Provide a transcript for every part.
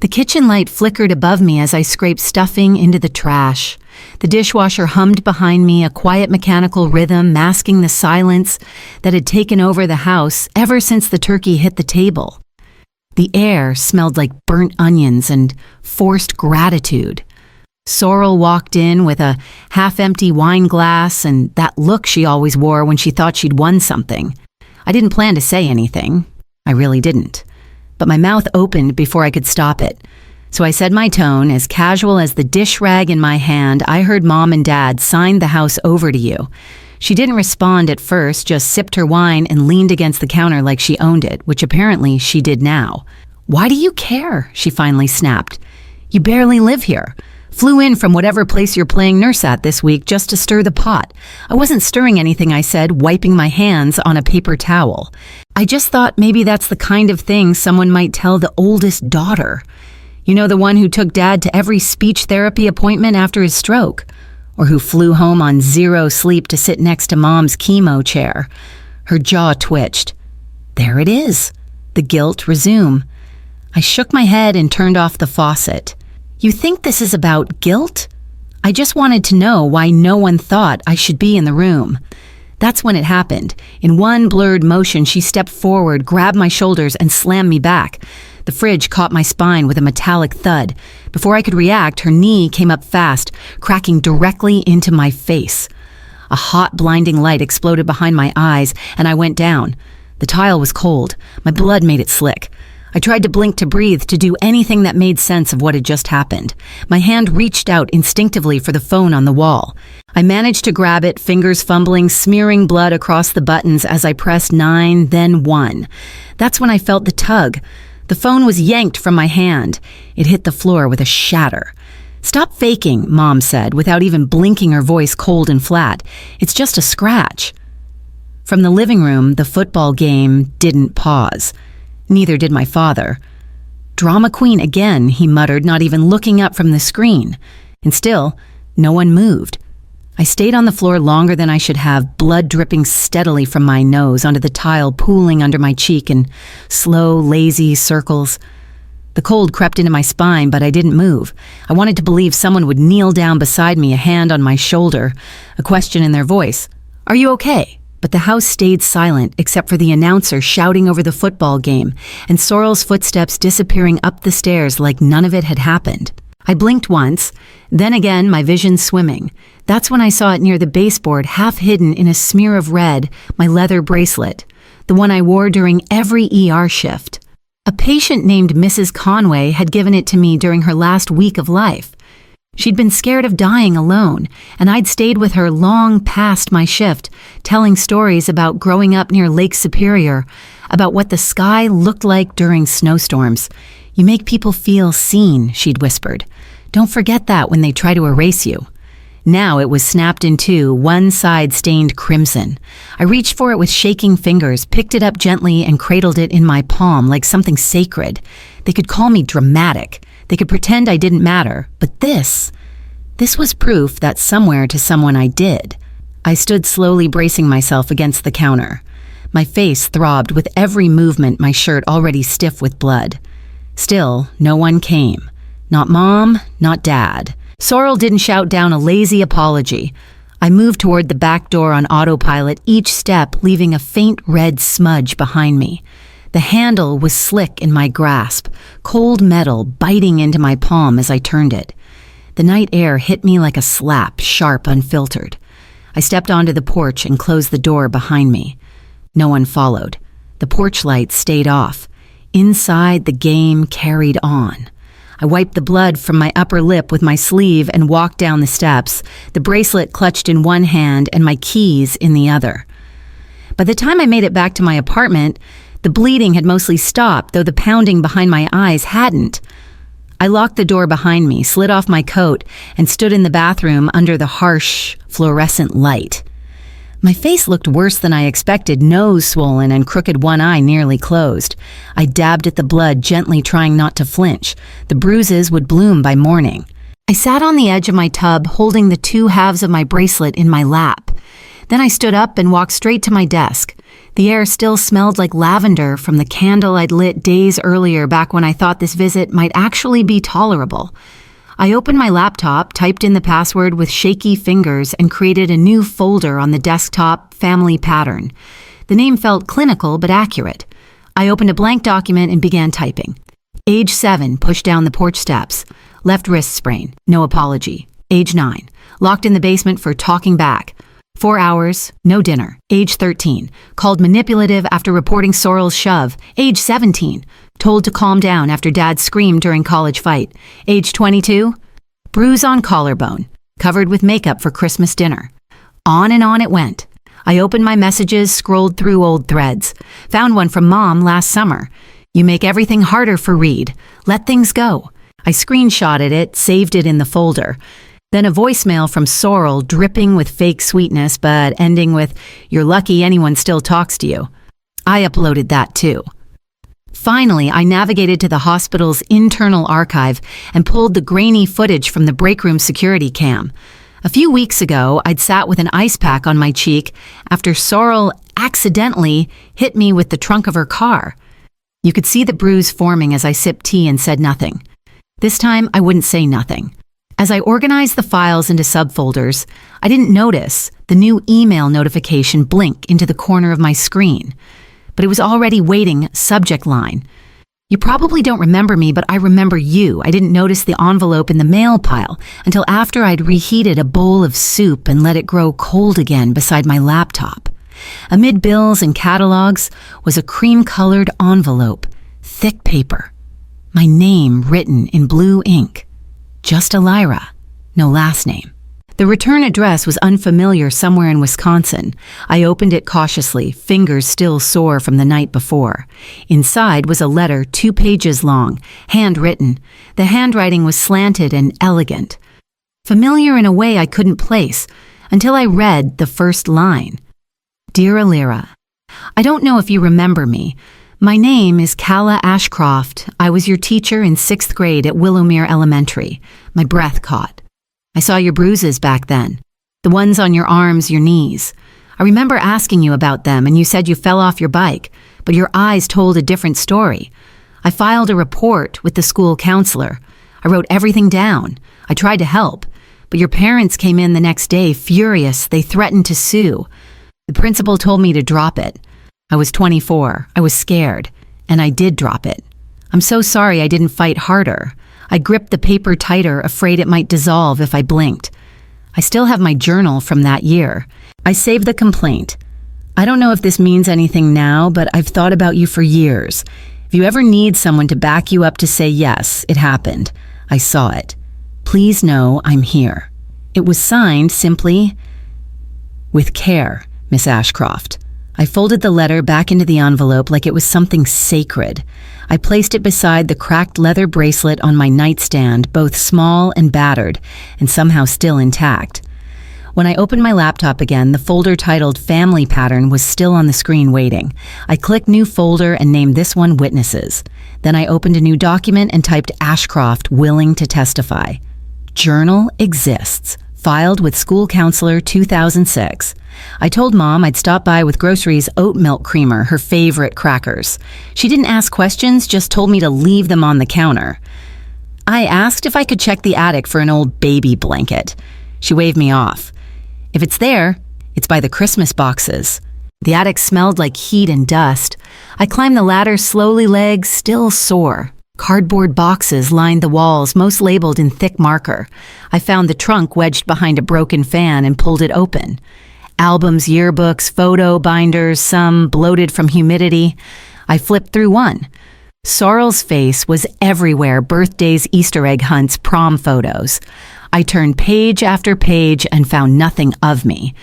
The kitchen light flickered above me as I scraped stuffing into the trash. The dishwasher hummed behind me, a quiet mechanical rhythm masking the silence that had taken over the house ever since the turkey hit the table. The air smelled like burnt onions and forced gratitude. Sorrel walked in with a half-empty wine glass and that look she always wore when she thought she'd won something. I didn't plan to say anything. I really didn't. But my mouth opened before I could stop it. So I said my tone, as casual as the dish rag in my hand. I heard Mom and Dad sign the house over to you. She didn't respond at first, just sipped her wine and leaned against the counter like she owned it, which apparently she did now. Why do you care? She finally snapped. You barely live here. Flew in from whatever place you're playing nurse at this week just to stir the pot. I wasn't stirring anything, I said, wiping my hands on a paper towel. I just thought maybe that's the kind of thing someone might tell the oldest daughter. You know, the one who took Dad to every speech therapy appointment after his stroke, or who flew home on 0 sleep to sit next to Mom's chemo chair. Her jaw twitched. There it is. The guilt resume. I shook my head and turned off the faucet. You think this is about guilt? I just wanted to know why no one thought I should be in the room. That's when it happened. In one blurred motion, she stepped forward, grabbed my shoulders, and slammed me back. The fridge caught my spine with a metallic thud. Before I could react, her knee came up fast, cracking directly into my face. A hot, blinding light exploded behind my eyes, and I went down. The tile was cold. My blood made it slick. I tried to blink to breathe, to do anything that made sense of what had just happened. My hand reached out instinctively for the phone on the wall. I managed to grab it, fingers fumbling, smearing blood across the buttons as I pressed 9, then 1. That's when I felt the tug. The phone was yanked from my hand. It hit the floor with a shatter. Stop faking, Mom said, without even blinking, her voice cold and flat. It's just a scratch. From the living room, the football game didn't pause. Neither did my father. Drama queen again, he muttered, not even looking up from the screen. And still, no one moved. I stayed on the floor longer than I should have, blood dripping steadily from my nose onto the tile pooling under my cheek in slow, lazy circles. The cold crept into my spine, but I didn't move. I wanted to believe someone would kneel down beside me, a hand on my shoulder, a question in their voice. Are you okay? But the house stayed silent, except for the announcer shouting over the football game, and Sorrel's footsteps disappearing up the stairs like none of it had happened. I blinked once, then again my vision swimming. That's when I saw it near the baseboard, half hidden in a smear of red, my leather bracelet, the one I wore during every ER shift. A patient named Mrs. Conway had given it to me during her last week of life. She'd been scared of dying alone, and I'd stayed with her long past my shift, telling stories about growing up near Lake Superior, about what the sky looked like during snowstorms. You make people feel seen, she'd whispered. Don't forget that when they try to erase you. Now it was snapped in two, one side stained crimson. I reached for it with shaking fingers, picked it up gently, and cradled it in my palm like something sacred. They could call me dramatic. They could pretend I didn't matter, but this was proof that somewhere to someone I did. I stood slowly bracing myself against the counter. My face throbbed with every movement, my shirt already stiff with blood. Still, no one came. Not Mom, not Dad. Sorrel didn't shout down a lazy apology. I moved toward the back door on autopilot, each step leaving a faint red smudge behind me. The handle was slick in my grasp, cold metal biting into my palm as I turned it. The night air hit me like a slap, sharp, unfiltered. I stepped onto the porch and closed the door behind me. No one followed. The porch light stayed off. Inside, the game carried on. I wiped the blood from my upper lip with my sleeve and walked down the steps, the bracelet clutched in one hand and my keys in the other. By the time I made it back to my apartment, the bleeding had mostly stopped, though the pounding behind my eyes hadn't. I locked the door behind me, slid off my coat, and stood in the bathroom under the harsh, fluorescent light. My face looked worse than I expected, nose swollen and crooked one eye nearly closed. I dabbed at the blood, gently trying not to flinch. The bruises would bloom by morning. I sat on the edge of my tub, holding the two halves of my bracelet in my lap. Then I stood up and walked straight to my desk. The air still smelled like lavender from the candle I'd lit days earlier, back when I thought this visit might actually be tolerable. I opened my laptop, typed in the password with shaky fingers, and created a new folder on the desktop, Family Pattern. The name felt clinical but accurate. I opened a blank document and began typing. Age 7, pushed down the porch steps. Left wrist sprain, no apology. Age 9, locked in the basement for talking back. 4 hours, no dinner. Age 13, called manipulative after reporting Sorrel's shove. Age 17, told to calm down after dad screamed during college fight. Age 22, bruise on collarbone, covered with makeup for Christmas dinner. On and on it went. I opened my messages, scrolled through old threads. Found one from Mom last summer. You make everything harder for Reed. Let things go. I screenshotted it, saved it in the folder. Then a voicemail from Sorrel, dripping with fake sweetness, but ending with, "You're lucky anyone still talks to you." I uploaded that too. Finally, I navigated to the hospital's internal archive and pulled the grainy footage from the break room security cam. A few weeks ago, I'd sat with an ice pack on my cheek after Sorrel accidentally hit me with the trunk of her car. You could see the bruise forming as I sipped tea and said nothing. This time, I wouldn't say nothing. As I organized the files into subfolders, I didn't notice the new email notification blink into the corner of my screen. But it was already waiting, subject line. You probably don't remember me, but I remember you. I didn't notice the envelope in the mail pile until after I'd reheated a bowl of soup and let it grow cold again beside my laptop. Amid bills and catalogs was a cream-colored envelope, thick paper. My name written in blue ink. Just Elira, no last name. The return address was unfamiliar, somewhere in Wisconsin. I opened it cautiously, fingers still sore from the night before. Inside was a letter 2 pages long, handwritten. The handwriting was slanted and elegant. Familiar in a way I couldn't place, until I read the first line. Dear Elira, I don't know if you remember me. My name is Calla Ashcroft. I was your teacher in 6th grade at Willowmere Elementary. My breath caught. I saw your bruises back then, the ones on your arms, your knees. I remember asking you about them, and you said you fell off your bike, but your eyes told a different story. I filed a report with the school counselor. I wrote everything down. I tried to help, but your parents came in the next day, furious. They threatened to sue. The principal told me to drop it. I was 24. I was scared, and I did drop it. I'm so sorry I didn't fight harder. I gripped the paper tighter, afraid it might dissolve if I blinked. I still have my journal from that year. I saved the complaint. I don't know if this means anything now, but I've thought about you for years. If you ever need someone to back you up to say yes, it happened. I saw it. Please know I'm here. It was signed simply, with care, Miss Ashcroft. I folded the letter back into the envelope like it was something sacred. I placed it beside the cracked leather bracelet on my nightstand, both small and battered, and somehow still intact. When I opened my laptop again, the folder titled Family Pattern was still on the screen waiting. I clicked New Folder and named this one Witnesses. Then I opened a new document and typed Ashcroft, willing to testify. Journal exists. Filed with school counselor 2006. I told Mom I'd stop by with groceries oat milk creamer, her favorite crackers. She didn't ask questions, just told me to leave them on the counter. I asked if I could check the attic for an old baby blanket. She waved me off. If it's there, it's by the Christmas boxes. The attic smelled like heat and dust. I climbed the ladder slowly, legs still sore. Cardboard boxes lined the walls, most labeled in thick marker. I found the trunk wedged behind a broken fan and pulled it open. Albums, yearbooks, photo binders, some bloated from humidity. I flipped through one. Sorrel's face was everywhere, birthdays, Easter egg hunts, prom photos. I turned page after page and found nothing of me.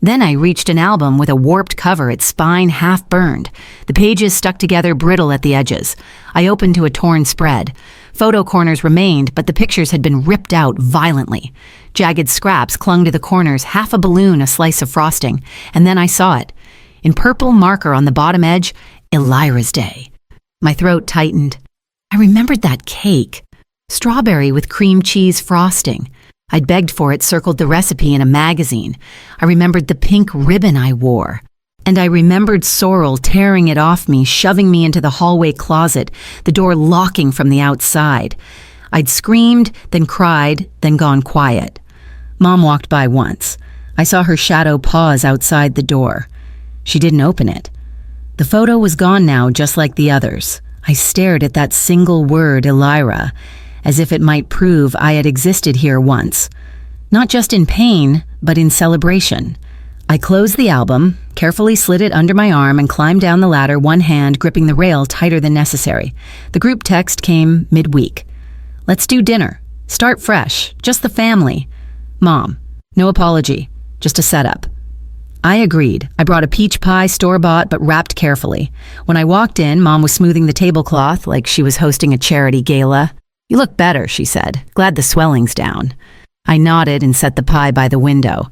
Then I reached an album with a warped cover, its spine half burned. The pages stuck together, brittle at the edges. I opened to a torn spread. Photo corners remained, but the pictures had been ripped out violently. Jagged scraps clung to the corners, half a balloon, a slice of frosting. And then I saw it. In purple marker on the bottom edge, Elira's Day. My throat tightened. I remembered that cake. Strawberry with cream cheese frosting. I'd begged for it, circled the recipe in a magazine. I remembered the pink ribbon I wore. And I remembered Sorrel tearing it off me, shoving me into the hallway closet, the door locking from the outside. I'd screamed, then cried, then gone quiet. Mom walked by once. I saw her shadow pause outside the door. She didn't open it. The photo was gone now, just like the others. I stared at that single word, Elira, as if it might prove I had existed here once. Not just in pain, but in celebration. I closed the album, carefully slid it under my arm, and climbed down the ladder, one hand gripping the rail tighter than necessary. The group text came midweek. "Let's do dinner. Start fresh. Just the family. Mom, no apology. Just a setup." I agreed. I brought a peach pie, store-bought, but wrapped carefully. When I walked in, Mom was smoothing the tablecloth like she was hosting a charity gala. "You look better," she said. "Glad the swelling's down." I nodded and set the pie by the window.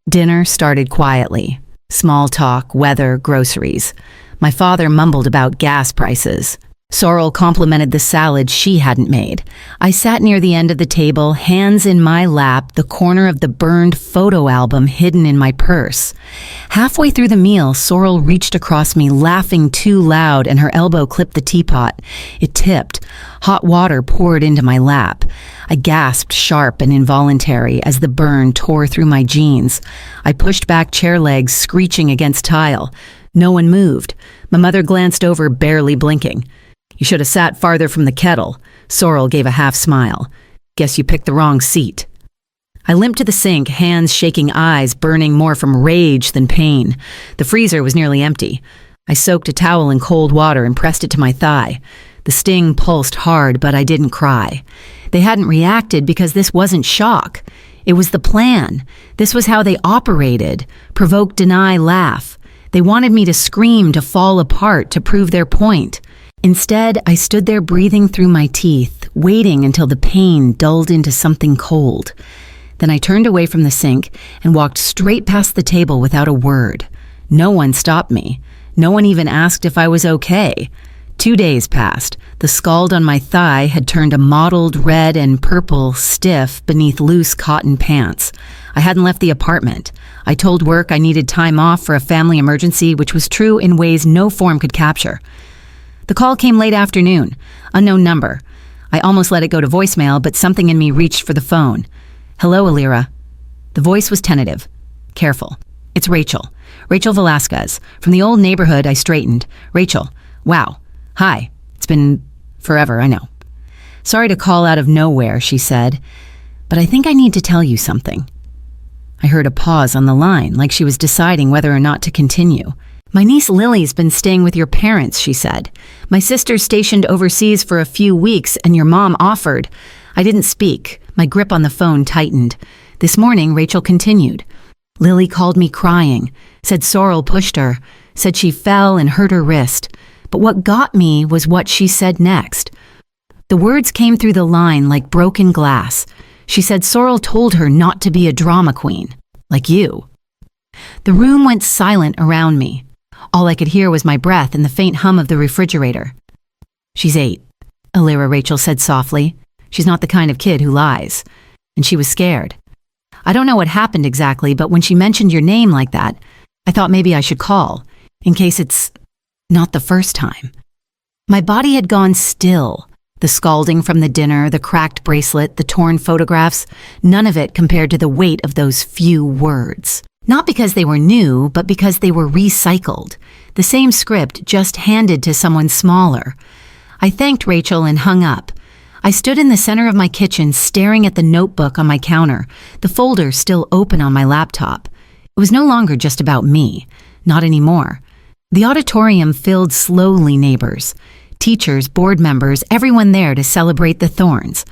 Dinner started quietly. Small talk, weather, groceries. My father mumbled about gas prices. Sorrel complimented the salad she hadn't made. I sat near the end of the table, hands in my lap, the corner of the burned photo album hidden in my purse. Halfway through the meal, Sorrel reached across me, laughing too loud, and her elbow clipped the teapot. It tipped. Hot water poured into my lap. I gasped, sharp and involuntary, as the burn tore through my jeans. I pushed back chair legs, screeching against tile. No one moved. My mother glanced over, barely blinking. "You should have sat farther from the kettle." Sorrel gave a half smile. "Guess you picked the wrong seat." I limped to the sink, hands shaking, eyes burning more from rage than pain. The freezer was nearly empty. I soaked a towel in cold water and pressed it to my thigh. The sting pulsed hard, but I didn't cry. They hadn't reacted because this wasn't shock. It was the plan. This was how they operated. Provoke, deny, laugh. They wanted me to scream, to fall apart, to prove their point. Instead, I stood there breathing through my teeth, waiting until the pain dulled into something cold. Then I turned away from the sink and walked straight past the table without a word. No one stopped me. No one even asked if I was okay. 2 days passed. The scald on my thigh had turned a mottled red and purple, stiff beneath loose cotton pants. I hadn't left the apartment. I told work I needed time off for a family emergency, which was true in ways no form could capture. The call came late afternoon. Unknown number. I almost let it go to voicemail, but something in me reached for the phone. "Hello, Elira." The voice was tentative. "Careful. It's Rachel. Rachel Velasquez. From the old neighborhood." I straightened. "Rachel. Wow. Hi. It's been forever, I know." "Sorry to call out of nowhere," she said, "but I think I need to tell you something." I heard a pause on the line, like she was deciding whether or not to continue. "My niece Lily's been staying with your parents," she said. "My sister's stationed overseas for a few weeks, and your mom offered." I didn't speak. My grip on the phone tightened. This morning, Rachel continued. "Lily called me crying, said Sorrel pushed her, said she fell and hurt her wrist. But what got me was what she said next. The words came through the line like broken glass. She said Sorrel told her not to be a drama queen, like you." The room went silent around me. All I could hear was my breath and the faint hum of the refrigerator. "She's 8, Elira," Rachel said softly. "She's not the kind of kid who lies." And she was scared. I don't know what happened exactly, but when she mentioned your name like that, I thought maybe I should call, in case it's not the first time. My body had gone still. The scalding from the dinner, the cracked bracelet, the torn photographs, none of it compared to the weight of those few words. Not because they were new, but because they were recycled. The same script, just handed to someone smaller. I thanked Rachel and hung up. I stood in the center of my kitchen, staring at the notebook on my counter, the folder still open on my laptop. It was no longer just about me. Not anymore. The auditorium filled slowly, neighbors, teachers, board members, everyone there to celebrate the Thorns.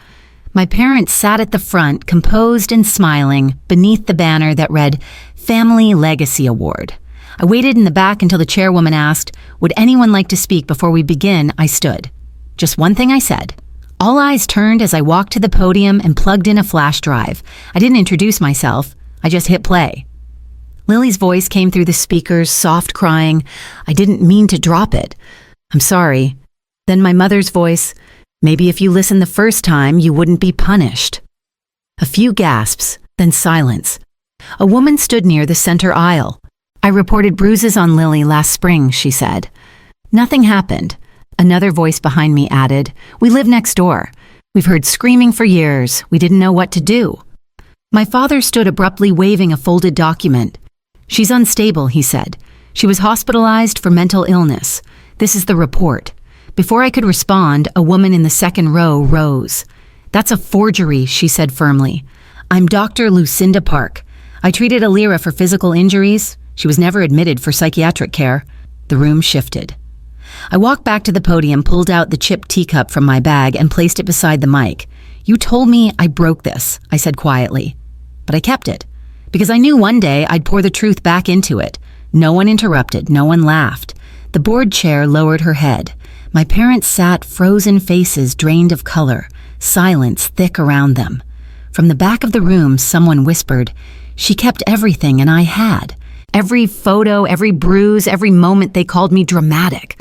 My parents sat at the front, composed and smiling, beneath the banner that read, Family Legacy Award. I waited in the back until the chairwoman asked, "Would anyone like to speak before we begin?" I stood. Just one thing I said. All eyes turned as I walked to the podium and plugged in a flash drive. I didn't introduce myself. I just hit play. Lily's voice came through the speakers, soft crying. I didn't mean to drop it. "I'm sorry." Then my mother's voice, "Maybe if you listened the first time, you wouldn't be punished." A few gasps, then silence. A woman stood near the center aisle. "I reported bruises on Lily last spring," she said. Nothing happened. Another voice behind me added, "We live next door. We've heard screaming for years. We didn't know what to do." My father stood abruptly waving a folded document. "She's unstable," he said. "She was hospitalized for mental illness. This is the report." Before I could respond, a woman in the second row rose. "That's a forgery," she said firmly. "I'm Dr. Lucinda Park. I treated Alira for physical injuries. She was never admitted for psychiatric care." The room shifted. I walked back to the podium, pulled out the chipped teacup from my bag, and placed it beside the mic. "You told me I broke this," I said quietly. But I kept it, because I knew one day I'd pour the truth back into it. No one interrupted, no one laughed. The board chair lowered her head. My parents sat, frozen faces drained of color, silence thick around them. From the back of the room, someone whispered, "She kept everything, and I had. Every photo, every bruise, every moment they called me dramatic.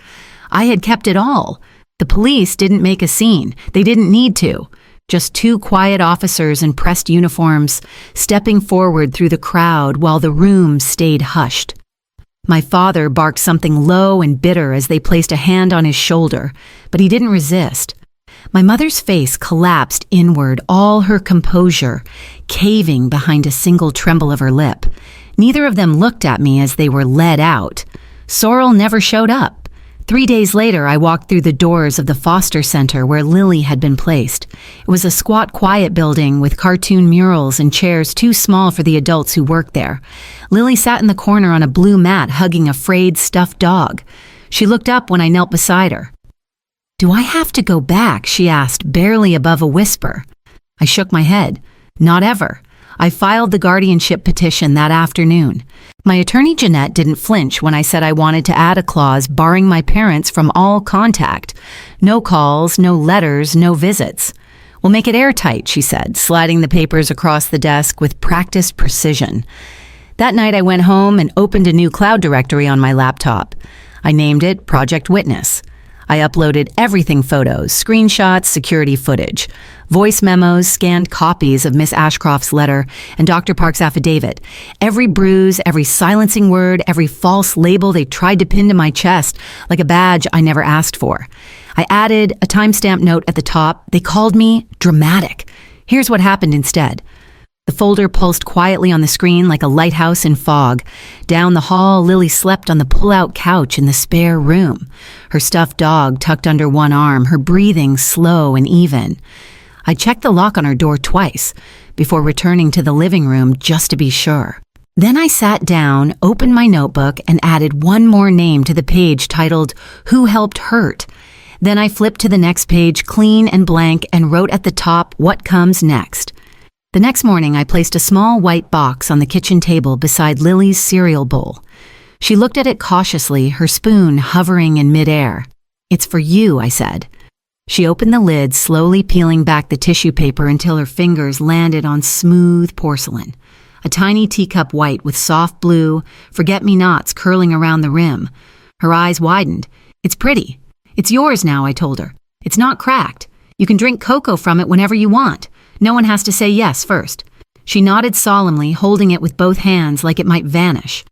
I had kept it all. The police didn't make a scene. They didn't need to. Just two quiet officers in pressed uniforms, stepping forward through the crowd while the room stayed hushed." My father barked something low and bitter as they placed a hand on his shoulder, but he didn't resist. My mother's face collapsed inward, all her composure caving behind a single tremble of her lip. Neither of them looked at me as they were led out. Sorrel never showed up. 3 days later, I walked through the doors of the foster center where Lily had been placed. It was a squat, quiet building with cartoon murals and chairs too small for the adults who worked there. Lily sat in the corner on a blue mat hugging a frayed stuffed dog. She looked up when I knelt beside her. "Do I have to go back?" she asked, barely above a whisper. I shook my head. Not ever. I filed the guardianship petition that afternoon. My attorney Jeanette didn't flinch when I said I wanted to add a clause barring my parents from all contact. No calls, no letters, no visits. "We'll make it airtight," she said, sliding the papers across the desk with practiced precision. That night I went home and opened a new cloud directory on my laptop. I named it Project Witness. I uploaded everything: photos, screenshots, security footage, voice memos, scanned copies of Miss Ashcroft's letter and Dr. Park's affidavit. Every bruise, every silencing word, every false label they tried to pin to my chest like a badge I never asked for. I added a timestamp note at the top. They called me dramatic. Here's what happened instead. The folder pulsed quietly on the screen like a lighthouse in fog. Down the hall, Lily slept on the pull-out couch in the spare room, her stuffed dog tucked under one arm, her breathing slow and even. I checked the lock on her door twice before returning to the living room just to be sure. Then I sat down, opened my notebook, and added one more name to the page titled, "Who Helped Hurt?" Then I flipped to the next page, clean and blank, and wrote at the top, "What comes next?" The next morning, I placed a small white box on the kitchen table beside Lily's cereal bowl. She looked at it cautiously, her spoon hovering in midair. "It's for you," I said. She opened the lid, slowly peeling back the tissue paper until her fingers landed on smooth porcelain. A tiny teacup white with soft blue forget-me-nots curling around the rim. Her eyes widened. "It's pretty. It's yours now," I told her. "It's not cracked. You can drink cocoa from it whenever you want. No one has to say yes first." She nodded solemnly, holding it with both hands like it might vanish.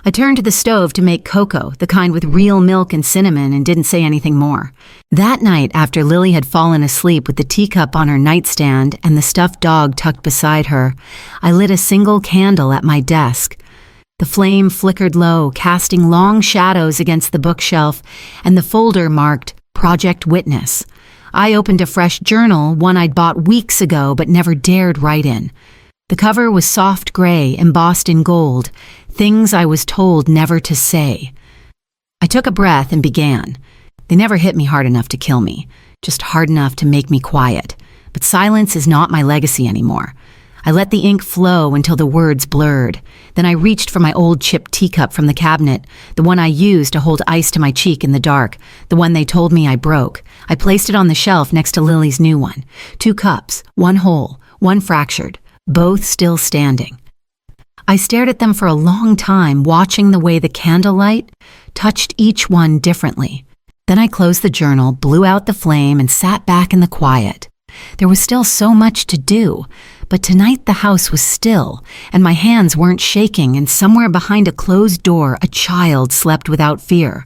I turned to the stove to make cocoa, the kind with real milk and cinnamon, and didn't say anything more. That night, after Lily had fallen asleep with the teacup on her nightstand and the stuffed dog tucked beside her, I lit a single candle at my desk. The flame flickered low, casting long shadows against the bookshelf and the folder marked Project Witness. I opened a fresh journal, one I'd bought weeks ago but never dared write in. The cover was soft gray, embossed in gold, things I was told never to say. I took a breath and began. They never hit me hard enough to kill me, just hard enough to make me quiet. But silence is not my legacy anymore. I let the ink flow until the words blurred. Then I reached for my old chipped teacup from the cabinet, the one I used to hold ice to my cheek in the dark, the one they told me I broke. I placed it on the shelf next to Lily's new one. 2 cups, one whole, one fractured, both still standing. I stared at them for a long time, watching the way the candlelight touched each one differently. Then I closed the journal, blew out the flame, and sat back in the quiet. There was still so much to do, But tonight the house was still, and my hands weren't shaking, and somewhere behind a closed door a child slept without fear.